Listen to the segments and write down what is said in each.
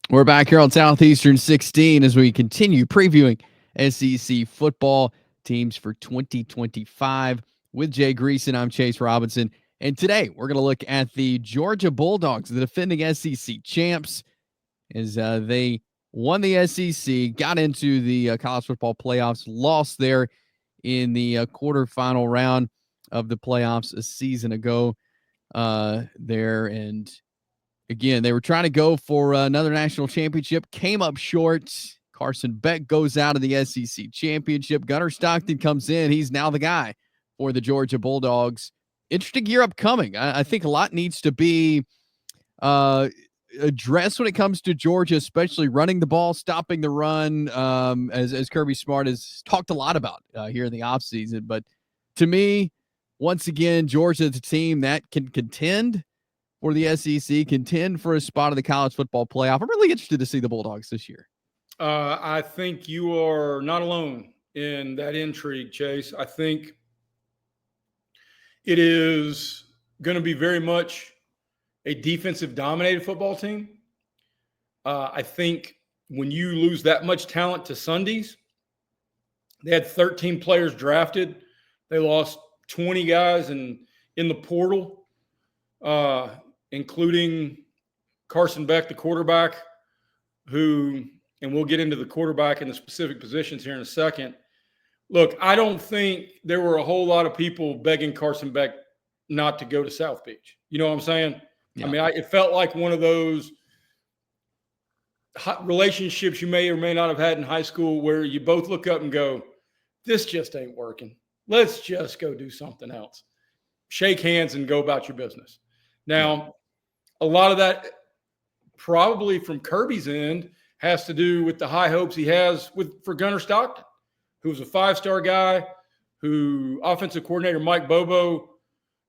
We're back here on Southeastern 16 as we continue previewing SEC football teams for 2025 with Jay Greeson. I'm Chase Robinson. And today we're going to look at the Georgia Bulldogs, the defending SEC champs, as they won the SEC, got into the college football playoffs, lost there in the quarterfinal round of the playoffs a season ago there. And again, they were trying to go for another national championship, came up short. Carson Beck goes out of the SEC championship. Gunnar Stockton comes in. He's now the guy for the Georgia Bulldogs. Interesting year upcoming. I think a lot needs to be addressed when it comes to Georgia, especially running the ball, stopping the run, as Kirby Smart has talked a lot about here in the offseason. But to me, once again, Georgia is a team that can contend for the SEC, contend for a spot in the college football playoff. I'm really interested to see the Bulldogs this year. I think you are not alone in that intrigue, Chase. I think it is going to be very much a defensive-dominated football team. I think when you lose that much talent to Sundays, they had 13 players drafted. They lost 20 guys in the portal, including Carson Beck, the quarterback, who, and we'll get into the quarterback and the specific positions here in a second. Look, I don't think there were a whole lot of people begging Carson Beck not to go to South Beach. You know what I'm saying? Yeah. I mean, it felt like one of those relationships you may or may not have had in high school where you both look up and go, this just ain't working. Let's just go do something else. Shake hands and go about your business. Now, a lot of that probably from Kirby's end has to do with the high hopes he has for Gunnar Stockton, who's a five-star guy, who offensive coordinator Mike Bobo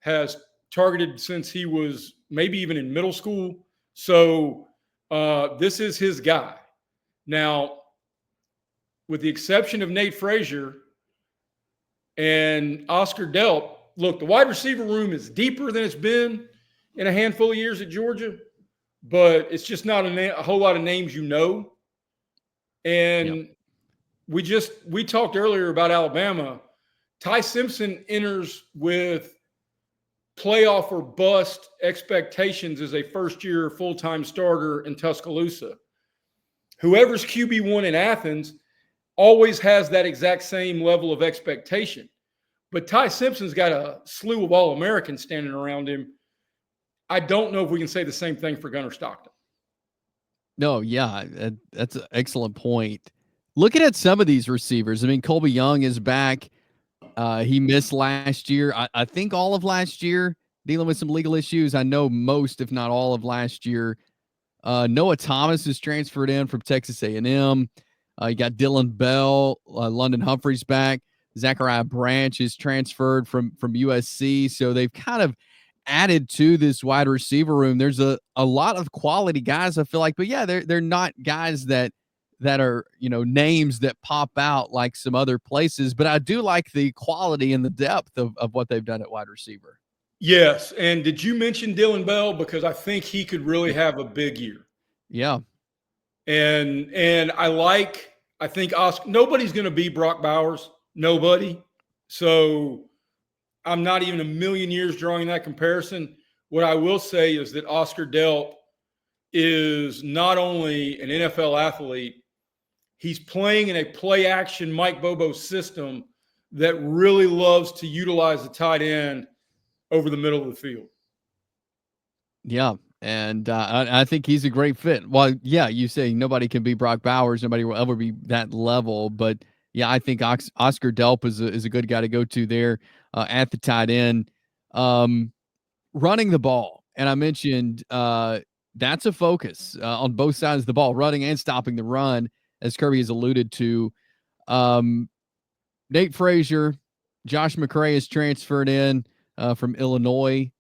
has targeted since he was maybe even in middle school. So this is his guy. Now, with the exception of Nate Frazier and Oscar Delp, look, the wide receiver room is deeper than it's been in a handful of years at Georgia, but it's just not a whole lot of names you know. And we talked earlier about Alabama. Ty Simpson enters with playoff or bust expectations as a first-year full-time starter in Tuscaloosa. Whoever's QB1 in Athens always has that exact same level of expectation. But Ty Simpson's got a slew of All-Americans standing around him. I don't know if we can say the same thing for Gunnar Stockton. No, yeah, that's an excellent point. Looking at some of these receivers, I mean, Colby Young is back. He missed last year. I think all of last year, dealing with some legal issues. I know most, if not all of last year. Noah Thomas is transferred in from Texas A&M. You got Dylan Bell, London Humphrey's back. Zachariah Branch is transferred from USC. So they've kind of added to this wide receiver room. There's a lot of quality guys, I feel like, but yeah, they're not guys that are, names that pop out like some other places, but I do like the quality and the depth of what they've done at wide receiver. Yes. And did you mention Dylan Bell? Because I think he could really have a big year. Yeah. And I think Oscar, nobody's going to beat Brock Bowers. Nobody. So I'm not even a million years drawing that comparison. What I will say is that Oscar Delp is not only an NFL athlete, he's playing in a play-action Mike Bobo system that really loves to utilize the tight end over the middle of the field. Yeah, and I think he's a great fit. Well, yeah, you say nobody can be Brock Bowers. Nobody will ever be that level. But, yeah, I think Oscar Delp is a good guy to go to there at the tight end. Running the ball, and I mentioned that's a focus on both sides of the ball, running and stopping the run, as Kirby has alluded to. Nate Frazier, Josh McCray is transferred in from Illinois.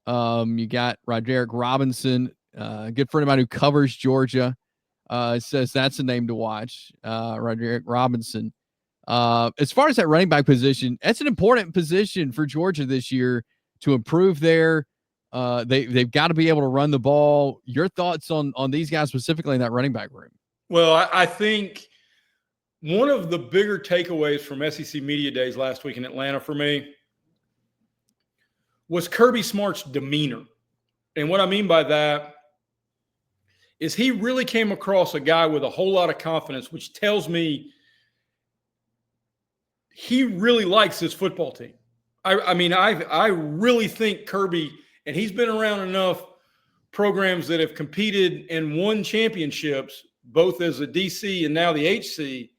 You got Roderick Robinson, a good friend of mine who covers Georgia, says that's a name to watch, Roderick Robinson. As far as that running back position, that's an important position for Georgia this year to improve there. They've got to be able to run the ball. Your thoughts on these guys specifically in that running back room? Well, I think one of the bigger takeaways from SEC Media Days last week in Atlanta for me was Kirby Smart's demeanor. And what I mean by that is he really came across a guy with a whole lot of confidence, which tells me he really likes his football team. I really think Kirby, and he's been around enough programs that have competed and won championships, both as a DC and now the HC,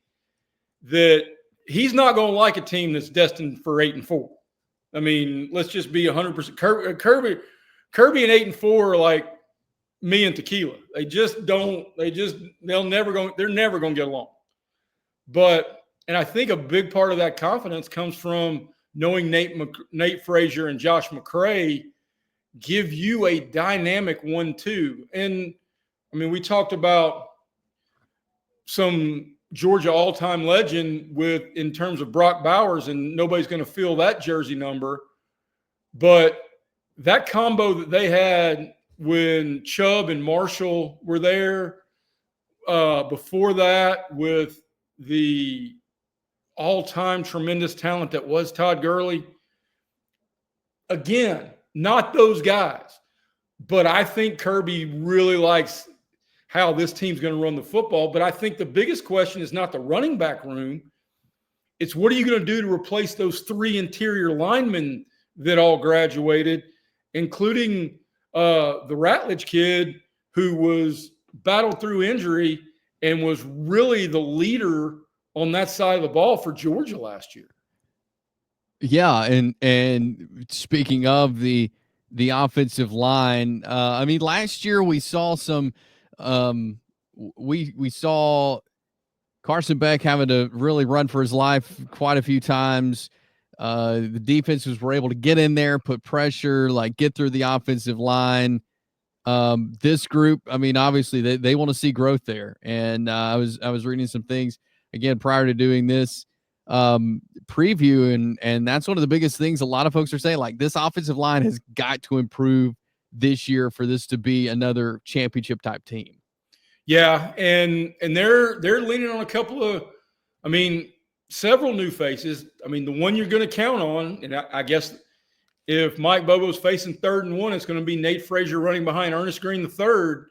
that he's not going to like a team that's destined for 8-4. I mean, let's just be 100%. Kirby and 8-4 are like me and tequila. They just don't. They're never going to get along. And I think a big part of that confidence comes from knowing Nate Frazier and Josh McCray give you a dynamic 1-2. And I mean, we talked about some Georgia all-time legend in terms of Brock Bowers, and nobody's going to fill that jersey number. But that combo that they had when Chubb and Marshall were there, before that with the all-time tremendous talent that was Todd Gurley. Again, not those guys, but I think Kirby really likes how this team's going to run the football. But I think the biggest question is not the running back room. It's what are you going to do to replace those 3 interior linemen that all graduated, including the Ratledge kid who was battled through injury and was really the leader on that side of the ball for Georgia last year. Yeah, and speaking of the offensive line, I mean, last year we saw some we saw Carson Beck having to really run for his life quite a few times. The defenses were able to get in there, put pressure, like get through the offensive line. This group, I mean, obviously they want to see growth there. And I was reading some things again prior to doing this preview, and that's one of the biggest things a lot of folks are saying, like, this offensive line has got to improve this year for this to be another championship type team. Yeah, and they're leaning on a couple of, I mean, several new faces. I mean, the one you're going to count on, and I guess if Mike Bobo's facing 3rd and 1, it's going to be Nate Frazier running behind Ernest Green III,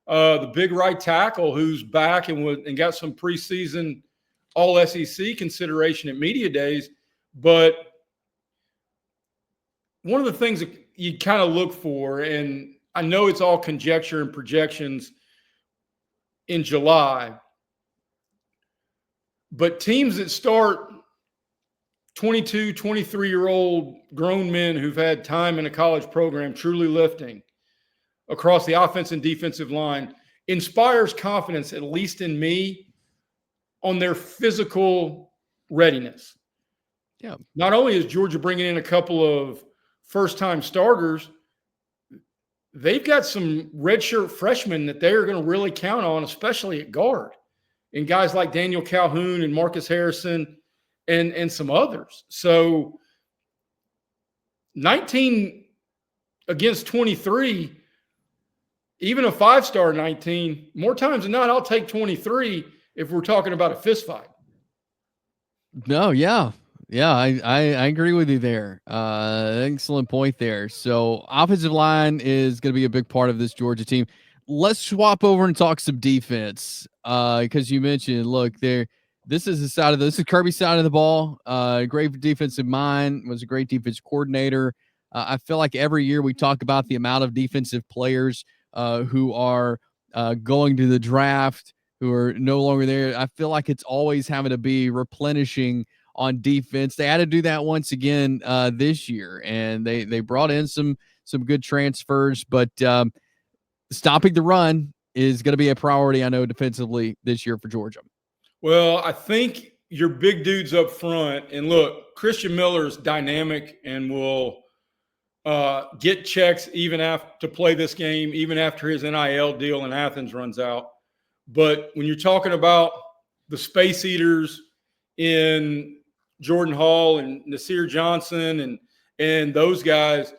the big right tackle who's back and got some preseason All-SEC consideration at media days. But one of the things that you kind of look for, and I know it's all conjecture and projections in July, but teams that start 22, 23-year-old grown men who've had time in a college program truly lifting across the offense and defensive line inspires confidence, at least in me, on their physical readiness. Yeah. Not only is Georgia bringing in a couple of first-time starters, they've got some redshirt freshmen that they're going to really count on, especially at guard, and guys like Daniel Calhoun and Marcus Harrison and some others. So 19 against 23, even a 5-star 19, more times than not, I'll take 23 if we're talking about a fist fight. No, yeah. Yeah, I agree with you there. Excellent point there. So offensive line is going to be a big part of this Georgia team. Let's swap over and talk some defense, because you mentioned, look, this is Kirby's side of the ball. Great defensive mind, was a great defense coordinator. I feel like every year we talk about the amount of defensive players who are going to the draft, who are no longer there. I feel like it's always having to be replenishing on defense. They had to do that once again this year, and they brought in some good transfers, but stopping the run is going to be a priority, I know, defensively this year for Georgia. Well, I think your big dudes up front, and look, Christian Miller is dynamic and will get checks even to play this game, even after his NIL deal in Athens runs out. But when you're talking about the space eaters in Jordan Hall and Nasir Johnson and those guys,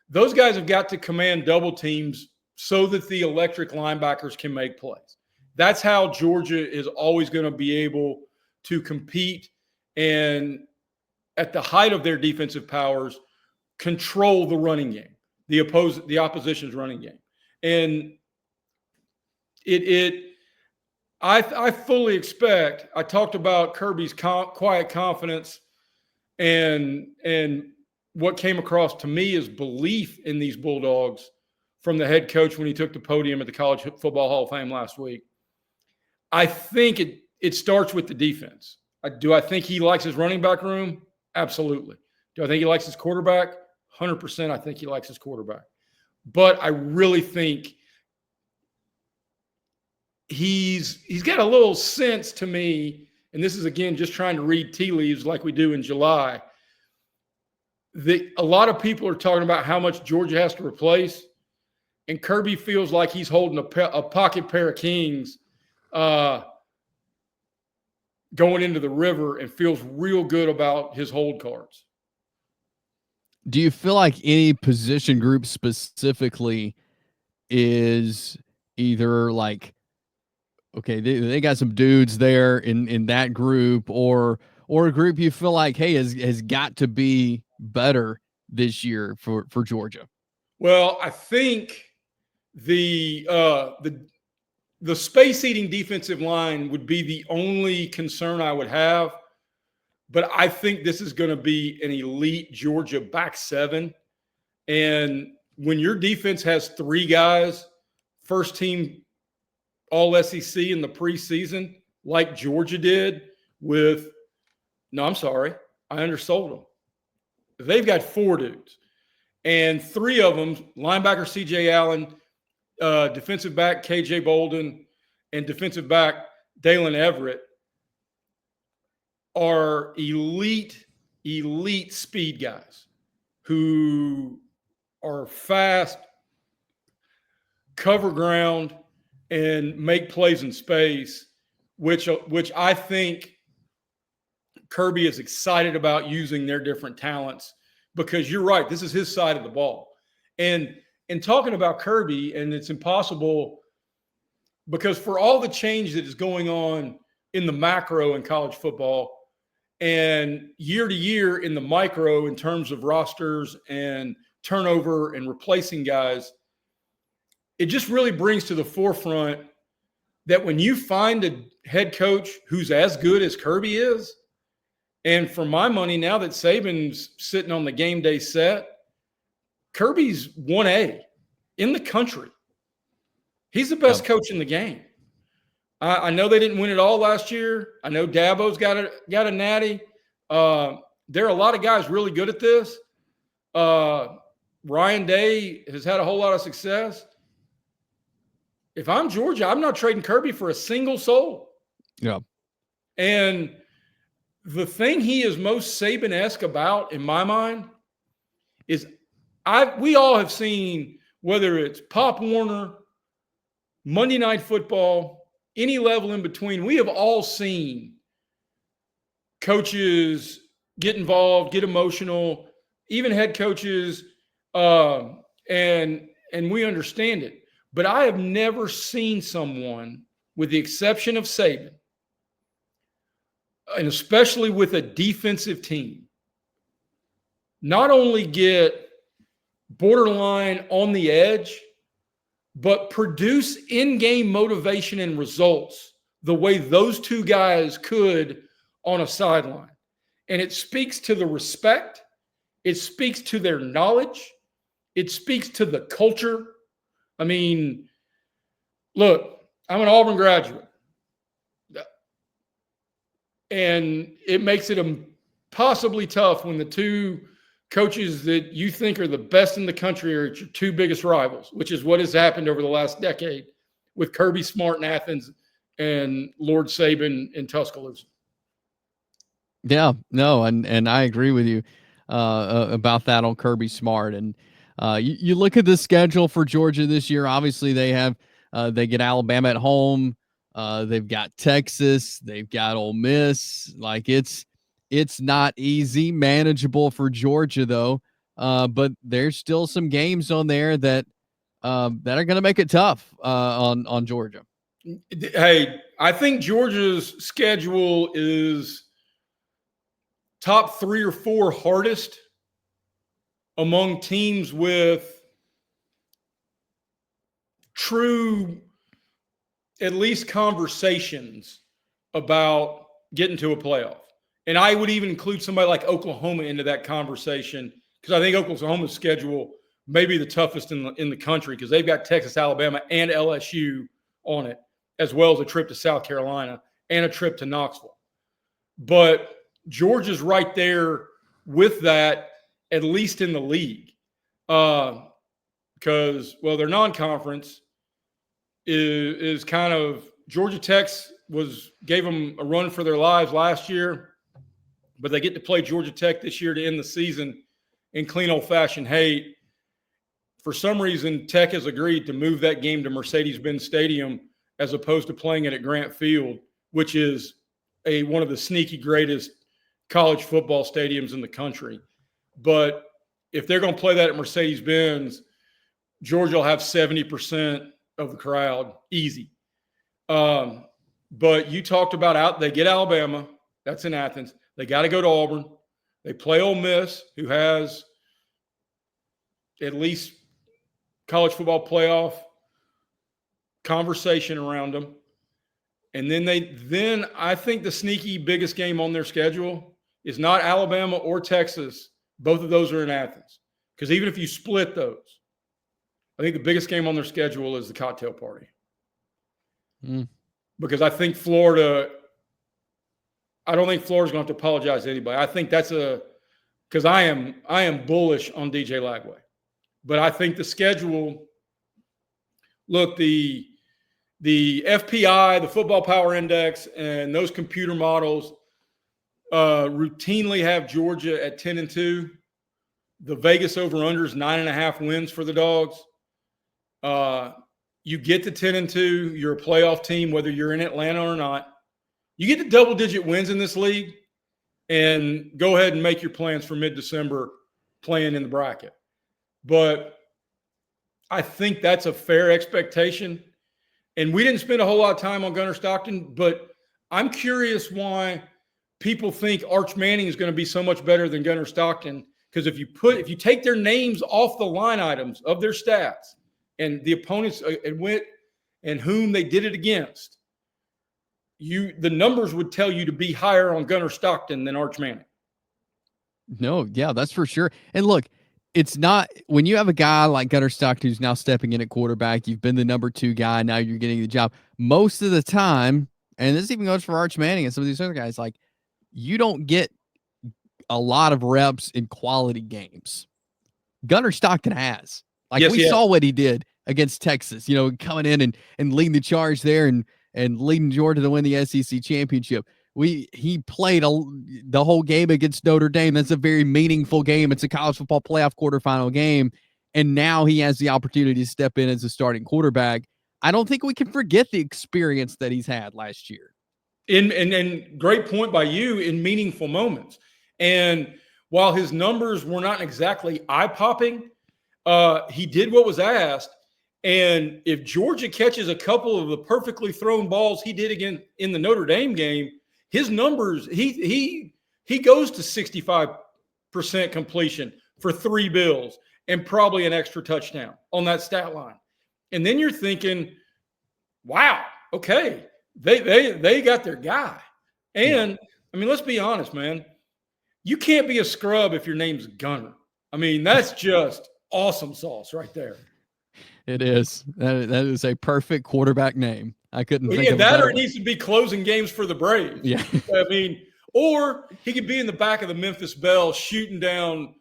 those guys have got to command double teams so that the electric linebackers can make plays. That's how Georgia is always going to be able to compete and, at the height of their defensive powers, control the running game, the opposition's running game. And I fully expect. I talked about Kirby's quiet confidence, and what came across to me is belief in these Bulldogs from the head coach when he took the podium at the College Football Hall of Fame last week. I think it starts with the defense. Do I think he likes his running back room? Absolutely. Do I think he likes his quarterback? 100%. I think he likes his quarterback. But I really think he's got a little sense to me, and this is, again, just trying to read tea leaves like we do in July. A lot of people are talking about how much Georgia has to replace, and Kirby feels like he's holding a pocket pair of kings going into the river and feels real good about his hold cards. Do you feel like any position group specifically is either like, okay, they got some dudes there in that group, or a group you feel like, hey, has got to be better this year for Georgia? Well, I think the space-eating defensive line would be the only concern I would have. But I think this is going to be an elite Georgia back seven. And when your defense has three guys, first team all SEC in the preseason, like Georgia did with – no, I'm sorry. I undersold them. They've got four dudes. And three of them, linebacker C.J. Allen, defensive back K.J. Bolden, and defensive back Dalen Everett, are elite speed guys who are fast, cover ground, and make plays in space, which I think Kirby is excited about using their different talents, because you're right, this is his side of the ball. And in talking about Kirby, and it's impossible, because for all the change that is going on in the macro in college football, and year to year in the micro in terms of rosters and turnover and replacing guys, it just really brings to the forefront that when you find a head coach who's as good as Kirby is, and for my money, now that Saban's sitting on the game day set, Kirby's 1A in the country. He's the best coach in the game. I know they didn't win it all last year. I know Dabo's got a natty. There are a lot of guys really good at this. Ryan Day has had a whole lot of success. If I'm Georgia, I'm not trading Kirby for a single soul. Yeah. And the thing he is most Saban-esque about, in my mind, is we all have seen, whether it's Pop Warner, Monday Night Football, any level in between, we have all seen coaches get involved, get emotional, even head coaches, and we understand it. But I have never seen someone, with the exception of Saban, and especially with a defensive team, not only get borderline on the edge, but produce in-game motivation and results the way those two guys could on a sideline. And it speaks to the respect. It speaks to their knowledge. It speaks to the culture. I mean, look, I'm an Auburn graduate. And it makes it impossibly tough when the two coaches that you think are the best in the country are your two biggest rivals, which is what has happened over the last decade with Kirby Smart in Athens and Lord Saban in Tuscaloosa. Yeah, no, and I agree with you about that on Kirby Smart. And you look at the schedule for Georgia this year. Obviously, they get Alabama at home. They've got Texas. They've got Ole Miss. Like it's not easy, manageable for Georgia though. but there's still some games on there that are going to make it tough on Georgia. Hey, I think Georgia's schedule is top 3 or 4 hardest among teams with true, at least conversations about getting to a playoff. And I would even include somebody like Oklahoma into that conversation, because I think Oklahoma's schedule may be the toughest in the country, because they've got Texas, Alabama, and LSU on it, as well as a trip to South Carolina and a trip to Knoxville. But Georgia's right there with that, at least in the league, because, well, their non-conference is kind of – Georgia Tech gave them a run for their lives last year, but they get to play Georgia Tech this year to end the season in clean old-fashioned hate. For some reason, Tech has agreed to move that game to Mercedes-Benz Stadium as opposed to playing it at Grant Field, which is one of the sneaky greatest college football stadiums in the country. But if they're going to play that at Mercedes-Benz, Georgia will have 70% of the crowd, easy. But you talked about they get Alabama. That's in Athens. They got to go to Auburn. They play Ole Miss, who has at least college football playoff conversation around them. And then I think the sneaky biggest game on their schedule is not Alabama or Texas. Both of those are in Athens. Because even if you split those, I think the biggest game on their schedule is the cocktail party. Because I think I don't think Florida's going to have to apologize to anybody. I think that's because I am bullish on DJ Lagway. But I think the schedule, look, the FPI, the Football Power Index, and those computer models routinely have Georgia at 10-2. The Vegas over-under is 9.5 wins for the Dogs. You get to 10-2, you're a playoff team, whether you're in Atlanta or not. You get to double-digit wins in this league, and go ahead and make your plans for mid-December playing in the bracket. But I think that's a fair expectation. And we didn't spend a whole lot of time on Gunnar Stockton, but I'm curious why people think Arch Manning is going to be so much better than Gunnar Stockton. Because if you take their names off the line items of their stats and the opponents and whom they did it against, the numbers would tell you to be higher on Gunnar Stockton than Arch Manning. No, yeah, that's for sure. And look, it's not when you have a guy like Gunnar Stockton who's now stepping in at quarterback, you've been the number 2 guy, now you're getting the job. Most of the time, and this even goes for Arch Manning and some of these other guys, like, you don't get a lot of reps in quality games. Gunnar Stockton has. Like, yes, we saw what he did against Texas, coming in and leading the charge there and leading Georgia to win the SEC championship. He played the whole game against Notre Dame. That's a very meaningful game. It's a college football playoff quarterfinal game. And now he has the opportunity to step in as a starting quarterback. I don't think we can forget the experience that he's had last year. And great point by you, in meaningful moments. And while his numbers were not exactly eye-popping, he did what was asked. And if Georgia catches a couple of the perfectly thrown balls he did again in the Notre Dame game, his numbers, he goes to 65% completion for 3 bills and probably an extra touchdown on that stat line. And then you're thinking, wow, okay, they got their guy. And, I mean, let's be honest, man. You can't be a scrub if your name's Gunnar. I mean, that's just awesome sauce right there. It is. That is a perfect quarterback name. I couldn't think of that, or it needs to be closing games for the Braves. Yeah. I mean, or he could be in the back of the Memphis Belle shooting down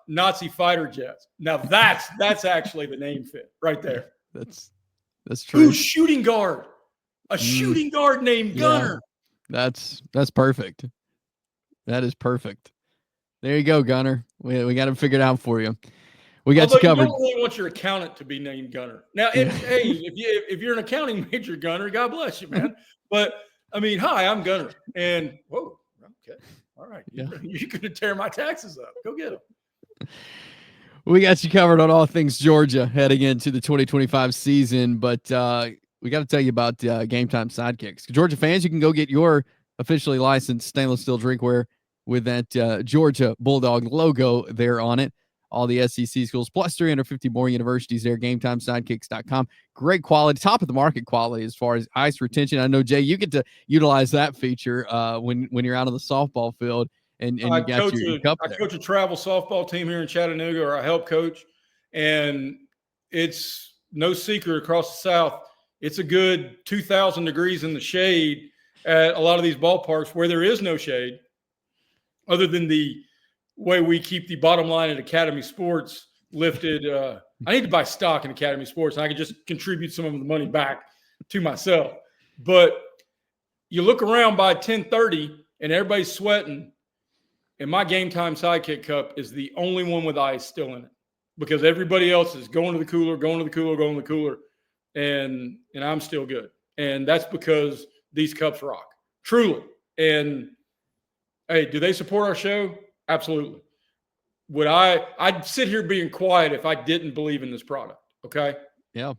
Nazi fighter jets. Now that's actually the name fit right there. That's true. Who's shooting guard? A shooting guard named Gunnar. Yeah. That's perfect. That is perfect. There you go, Gunnar. We got it figured out for you. We got you covered. You don't really want your accountant to be named Gunnar. Now, if you're an accounting major, Gunnar, God bless you, man. But I mean, hi, I'm Gunnar, and whoa, okay, all right, you're going to tear my taxes up. Go get them. We got you covered on all things Georgia heading into the 2025 season, but we got to tell you about Game Time Sidekicks. Georgia fans, you can go get your officially licensed stainless steel drinkware with that Georgia Bulldog logo there on it. All the SEC schools, plus 350 more universities there, GameTimeSidekicks.com. Great quality, top of the market quality as far as ice retention. I know, Jay, you get to utilize that feature when you're out on the softball field and you got your cup there. I coach a travel softball team here in Chattanooga, or I help coach, and it's no secret across the South. It's a good 2,000 degrees in the shade at a lot of these ballparks where there is no shade, other than the way we keep the bottom line at Academy Sports lifted. I need to buy stock in Academy Sports, and I can just contribute some of the money back to myself. But you look around by 10:30 and everybody's sweating, and my Game Time Sidekick cup is the only one with ice still in it, because everybody else is going to the cooler, and I'm still good. And that's because these cups rock, truly. And hey, do they support our show? Absolutely. I'd sit here being quiet if I didn't believe in this product. Okay. Yeah.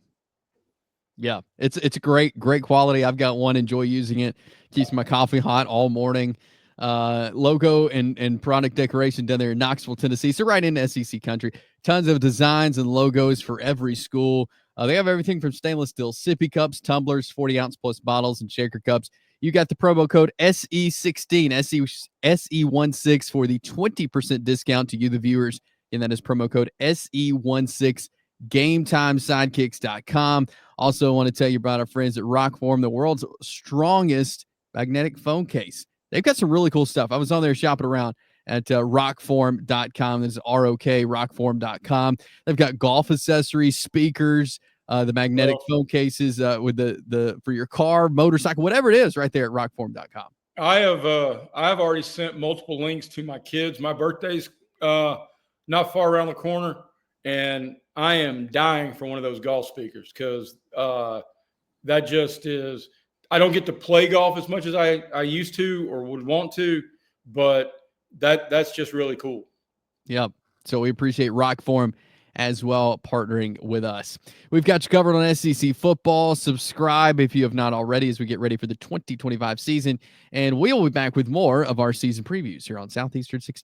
Yeah. It's a great quality. I've got one, enjoy using it. Keeps my coffee hot all morning. Logo and product decoration done there in Knoxville, Tennessee. So right into SEC country. Tons of designs and logos for every school. They have everything from stainless steel sippy cups, tumblers, 40-ounce plus bottles, and shaker cups. You got the promo code SE16, SE16 for the 20% discount to you, the viewers. And that is promo code SE16, GameTimeSidekicks.com. Also want to tell you about our friends at ROKFORM, the world's strongest magnetic phone case. They've got some really cool stuff. I was on there shopping around at ROKFORM.com. This is ROK, ROKFORM.com. They've got golf accessories, speakers, the magnetic phone cases with the for your car, motorcycle, whatever it is, right there at ROKFORM.com. I have already sent multiple links to my kids. My birthday's not far around the corner, and I am dying for one of those golf speakers, because that just is. I don't get to play golf as much as I used to or would want to, but that's just really cool. Yep. So we appreciate ROKFORM as well partnering with us. We've got you covered on SEC football. Subscribe if you have not already as we get ready for the 2025 season. And we'll be back with more of our season previews here on Southeastern 16.